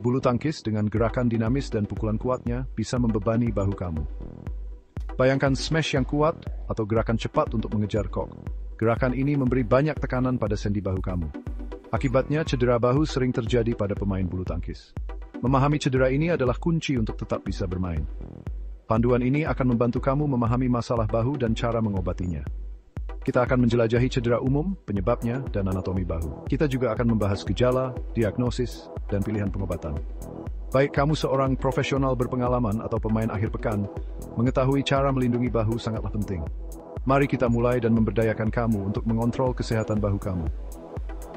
Bulu tangkis dengan gerakan dinamis dan pukulan kuatnya bisa membebani bahu kamu. Bayangkan smash yang kuat atau gerakan cepat untuk mengejar kok. Gerakan ini memberi banyak tekanan pada sendi bahu kamu. Akibatnya, cedera bahu sering terjadi pada pemain bulu tangkis. Memahami cedera ini adalah kunci untuk tetap bisa bermain. Panduan ini akan membantu kamu memahami masalah bahu dan cara mengobatinya. Kita akan menjelajahi cedera umum, penyebabnya, dan anatomi bahu. Kita juga akan membahas gejala, diagnosis, dan pilihan pengobatan. Baik kamu seorang profesional berpengalaman atau pemain akhir pekan, mengetahui cara melindungi bahu sangatlah penting. Mari kita mulai dan memberdayakan kamu untuk mengontrol kesehatan bahu kamu.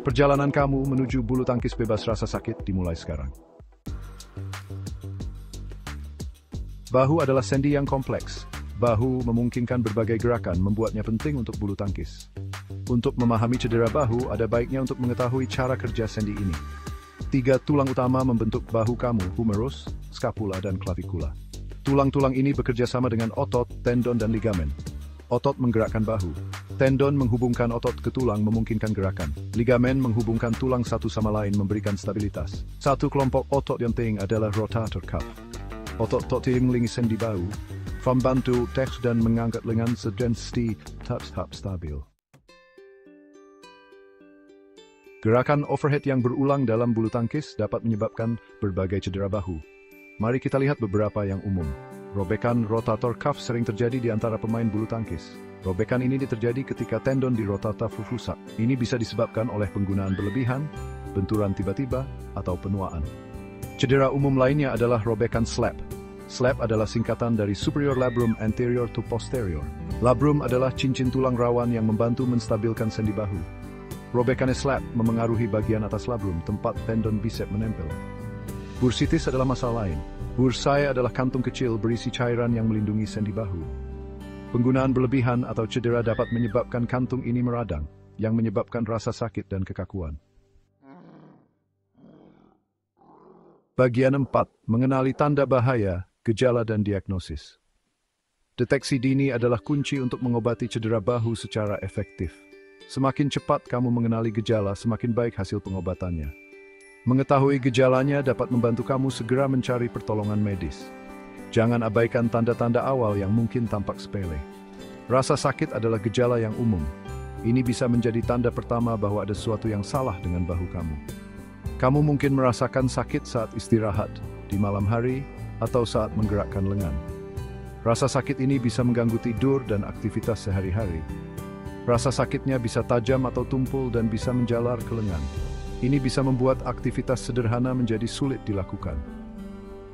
Perjalanan kamu menuju bulu tangkis bebas rasa sakit dimulai sekarang. Bahu adalah sendi yang kompleks. Bahu memungkinkan berbagai gerakan, membuatnya penting untuk bulu tangkis. Untuk memahami cedera bahu, ada baiknya untuk mengetahui cara kerja sendi ini. 3 tulang utama membentuk bahu kamu, humerus, scapula, dan clavicula. Tulang-tulang ini bekerja sama dengan otot, tendon, dan ligamen. Otot menggerakkan bahu. Tendon menghubungkan otot ke tulang memungkinkan gerakan. Ligamen menghubungkan tulang satu sama lain memberikan stabilitas. Satu kelompok otot yang penting adalah rotator cuff. Otot-otot yang melingkari sendi bahu membantu teks dan mengangkat lengan sedang tetap stabil. Gerakan overhead yang berulang dalam bulu tangkis dapat menyebabkan berbagai cedera bahu. Mari kita lihat beberapa yang umum. Robekan rotator cuff sering terjadi di antara pemain bulu tangkis. Robekan ini terjadi ketika tendon di rotator cuff rusak. Ini bisa disebabkan oleh penggunaan berlebihan, benturan tiba-tiba, atau penuaan. Cedera umum lainnya adalah robekan slap. Slap adalah singkatan dari superior labrum anterior to posterior. Labrum adalah cincin tulang rawan yang membantu menstabilkan sendi bahu. Robekan slap memengaruhi bagian atas labrum, tempat tendon bisep menempel. Bursitis adalah masalah lain. Bursai adalah kantung kecil berisi cairan yang melindungi sendi bahu. Penggunaan berlebihan atau cedera dapat menyebabkan kantung ini meradang, yang menyebabkan rasa sakit dan kekakuan. Bagian 4. Mengenali tanda bahaya, gejala dan diagnosis. Deteksi dini adalah kunci untuk mengobati cedera bahu secara efektif. Semakin cepat kamu mengenali gejala, semakin baik hasil pengobatannya. Mengetahui gejalanya dapat membantu kamu segera mencari pertolongan medis. Jangan abaikan tanda-tanda awal yang mungkin tampak sepele. Rasa sakit adalah gejala yang umum. Ini bisa menjadi tanda pertama bahwa ada sesuatu yang salah dengan bahu kamu. Kamu mungkin merasakan sakit saat istirahat, di malam hari, atau saat menggerakkan lengan. Rasa sakit ini bisa mengganggu tidur dan aktivitas sehari-hari. Rasa sakitnya bisa tajam atau tumpul dan bisa menjalar ke lengan. Ini bisa membuat aktivitas sederhana menjadi sulit dilakukan.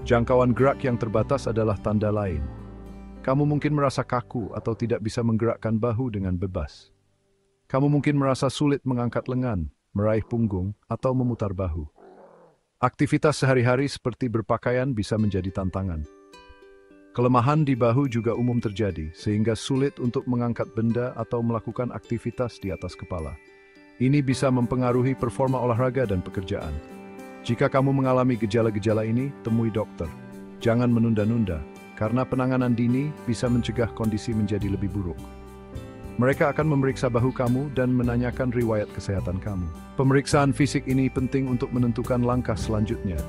Jangkauan gerak yang terbatas adalah tanda lain. Kamu mungkin merasa kaku atau tidak bisa menggerakkan bahu dengan bebas. Kamu mungkin merasa sulit mengangkat lengan, meraih punggung, atau memutar bahu. Aktivitas sehari-hari seperti berpakaian bisa menjadi tantangan. Kelemahan di bahu juga umum terjadi, sehingga sulit untuk mengangkat benda atau melakukan aktivitas di atas kepala. Ini bisa mempengaruhi performa olahraga dan pekerjaan. Jika kamu mengalami gejala-gejala ini, temui dokter. Jangan menunda-nunda, karena penanganan dini bisa mencegah kondisi menjadi lebih buruk. Mereka akan memeriksa bahu kamu dan menanyakan riwayat kesehatan kamu. Pemeriksaan fisik ini penting untuk menentukan langkah selanjutnya.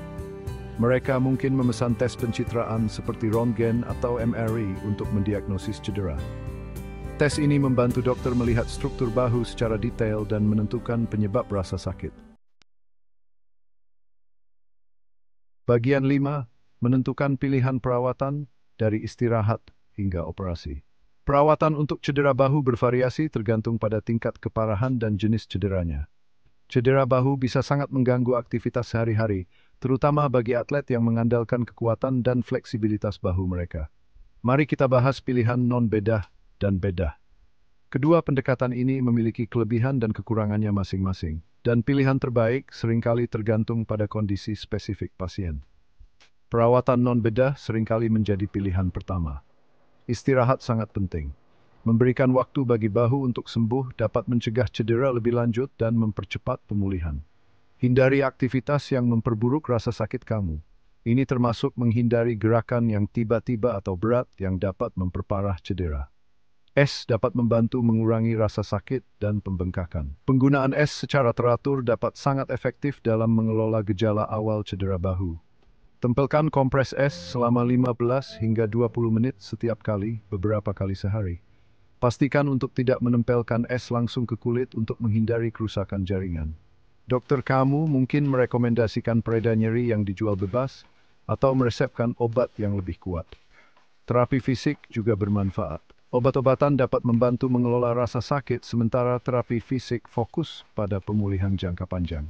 Mereka mungkin memesan tes pencitraan seperti Röntgen atau MRI untuk mendiagnosis cedera. Tes ini membantu dokter melihat struktur bahu secara detail dan menentukan penyebab rasa sakit. Bagian 5. Menentukan pilihan perawatan dari istirahat hingga operasi. Perawatan untuk cedera bahu bervariasi tergantung pada tingkat keparahan dan jenis cederanya. Cedera bahu bisa sangat mengganggu aktivitas sehari-hari, terutama bagi atlet yang mengandalkan kekuatan dan fleksibilitas bahu mereka. Mari kita bahas pilihan non-bedah dan bedah. Kedua pendekatan ini memiliki kelebihan dan kekurangannya masing-masing, dan pilihan terbaik seringkali tergantung pada kondisi spesifik pasien. Perawatan non-bedah seringkali menjadi pilihan pertama. Istirahat sangat penting. Memberikan waktu bagi bahu untuk sembuh dapat mencegah cedera lebih lanjut dan mempercepat pemulihan. Hindari aktivitas yang memperburuk rasa sakit kamu. Ini termasuk menghindari gerakan yang tiba-tiba atau berat yang dapat memperparah cedera. Es dapat membantu mengurangi rasa sakit dan pembengkakan. Penggunaan es secara teratur dapat sangat efektif dalam mengelola gejala awal cedera bahu. Tempelkan kompres es selama 15 hingga 20 menit setiap kali, beberapa kali sehari. Pastikan untuk tidak menempelkan es langsung ke kulit untuk menghindari kerusakan jaringan. Dokter kamu mungkin merekomendasikan pereda nyeri yang dijual bebas atau meresepkan obat yang lebih kuat. Terapi fisik juga bermanfaat. Obat-obatan dapat membantu mengelola rasa sakit, sementara terapi fisik fokus pada pemulihan jangka panjang.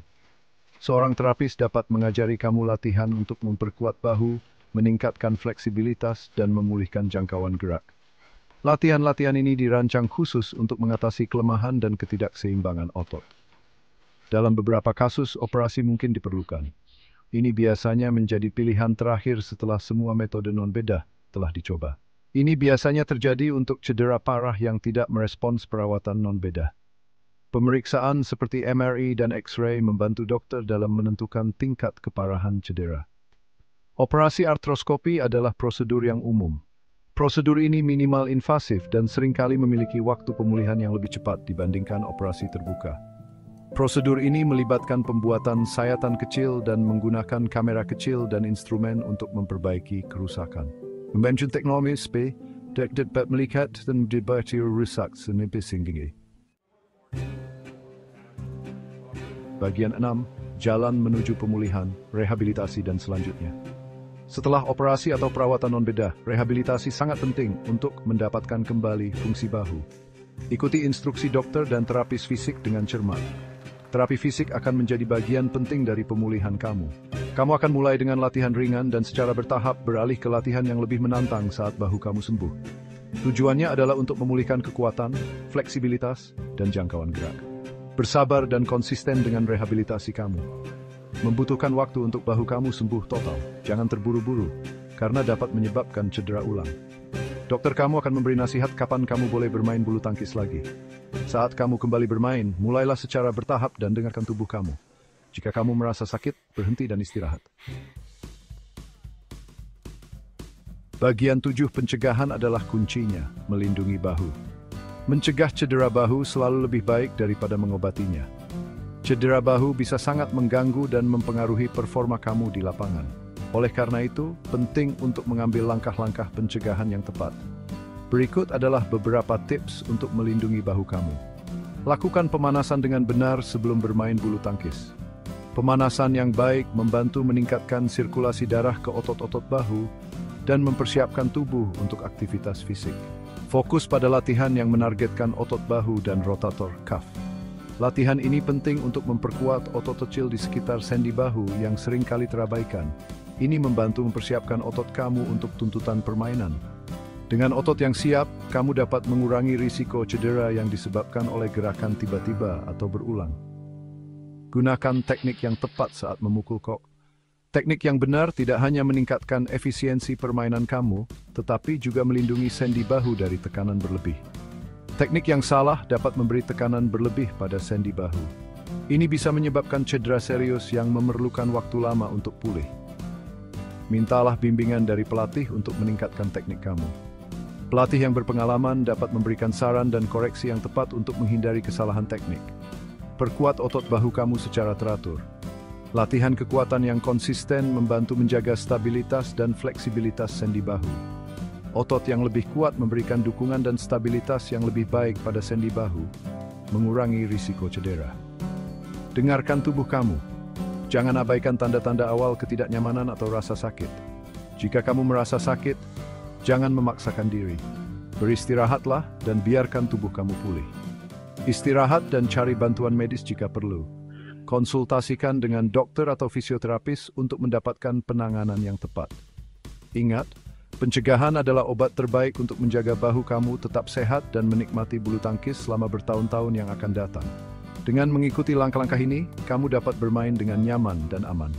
Seorang terapis dapat mengajari kamu latihan untuk memperkuat bahu, meningkatkan fleksibilitas, dan memulihkan jangkauan gerak. Latihan-latihan ini dirancang khusus untuk mengatasi kelemahan dan ketidakseimbangan otot. Dalam beberapa kasus, operasi mungkin diperlukan. Ini biasanya menjadi pilihan terakhir setelah semua metode non-bedah telah dicoba. Ini biasanya terjadi untuk cedera parah yang tidak merespons perawatan non-bedah. Pemeriksaan seperti MRI dan X-ray membantu dokter dalam menentukan tingkat keparahan cedera. Operasi artroskopi adalah prosedur yang umum. Prosedur ini minimal invasif dan seringkali memiliki waktu pemulihan yang lebih cepat dibandingkan operasi terbuka. Prosedur ini melibatkan pembuatan sayatan kecil dan menggunakan kamera kecil dan instrumen untuk memperbaiki kerusakan. Membantu teknologi SP, dapat melihat dan dibaca rusak senipis tinggi. Bagian 6. Jalan menuju pemulihan, rehabilitasi dan selanjutnya. Setelah operasi atau perawatan non-bedah, rehabilitasi sangat penting untuk mendapatkan kembali fungsi bahu. Ikuti instruksi dokter dan terapis fisik dengan cermat. Terapi fisik akan menjadi bagian penting dari pemulihan kamu. Kamu akan mulai dengan latihan ringan dan secara bertahap beralih ke latihan yang lebih menantang saat bahu kamu sembuh. Tujuannya adalah untuk memulihkan kekuatan, fleksibilitas, dan jangkauan gerak. Bersabar dan konsisten dengan rehabilitasi kamu. Membutuhkan waktu untuk bahu kamu sembuh total. Jangan terburu-buru, karena dapat menyebabkan cedera ulang. Dokter kamu akan memberi nasihat kapan kamu boleh bermain bulu tangkis lagi. Saat kamu kembali bermain, mulailah secara bertahap dan dengarkan tubuh kamu. Jika kamu merasa sakit, berhenti dan istirahat. Bagian 7 pencegahan adalah kuncinya, melindungi bahu. Mencegah cedera bahu selalu lebih baik daripada mengobatinya. Cedera bahu bisa sangat mengganggu dan mempengaruhi performa kamu di lapangan. Oleh karena itu, penting untuk mengambil langkah-langkah pencegahan yang tepat. Berikut adalah beberapa tips untuk melindungi bahu kamu. Lakukan pemanasan dengan benar sebelum bermain bulu tangkis. Pemanasan yang baik membantu meningkatkan sirkulasi darah ke otot-otot bahu dan mempersiapkan tubuh untuk aktivitas fisik. Fokus pada latihan yang menargetkan otot bahu dan rotator cuff. Latihan ini penting untuk memperkuat otot kecil di sekitar sendi bahu yang sering kali terabaikan. Ini membantu mempersiapkan otot kamu untuk tuntutan permainan. Dengan otot yang siap, kamu dapat mengurangi risiko cedera yang disebabkan oleh gerakan tiba-tiba atau berulang. Gunakan teknik yang tepat saat memukul kok. Teknik yang benar tidak hanya meningkatkan efisiensi permainan kamu, tetapi juga melindungi sendi bahu dari tekanan berlebih. Teknik yang salah dapat memberi tekanan berlebih pada sendi bahu. Ini bisa menyebabkan cedera serius yang memerlukan waktu lama untuk pulih. Mintalah bimbingan dari pelatih untuk meningkatkan teknik kamu. Pelatih yang berpengalaman dapat memberikan saran dan koreksi yang tepat untuk menghindari kesalahan teknik. Perkuat otot bahu kamu secara teratur. Latihan kekuatan yang konsisten membantu menjaga stabilitas dan fleksibilitas sendi bahu. Otot yang lebih kuat memberikan dukungan dan stabilitas yang lebih baik pada sendi bahu, mengurangi risiko cedera. Dengarkan tubuh kamu. Jangan abaikan tanda-tanda awal ketidaknyamanan atau rasa sakit. Jika kamu merasa sakit, jangan memaksakan diri. Beristirahatlah dan biarkan tubuh kamu pulih. Istirahat dan cari bantuan medis jika perlu. Konsultasikan dengan dokter atau fisioterapis untuk mendapatkan penanganan yang tepat. Ingat, pencegahan adalah obat terbaik untuk menjaga bahu kamu tetap sehat dan menikmati bulu tangkis selama bertahun-tahun yang akan datang. Dengan mengikuti langkah-langkah ini, kamu dapat bermain dengan nyaman dan aman.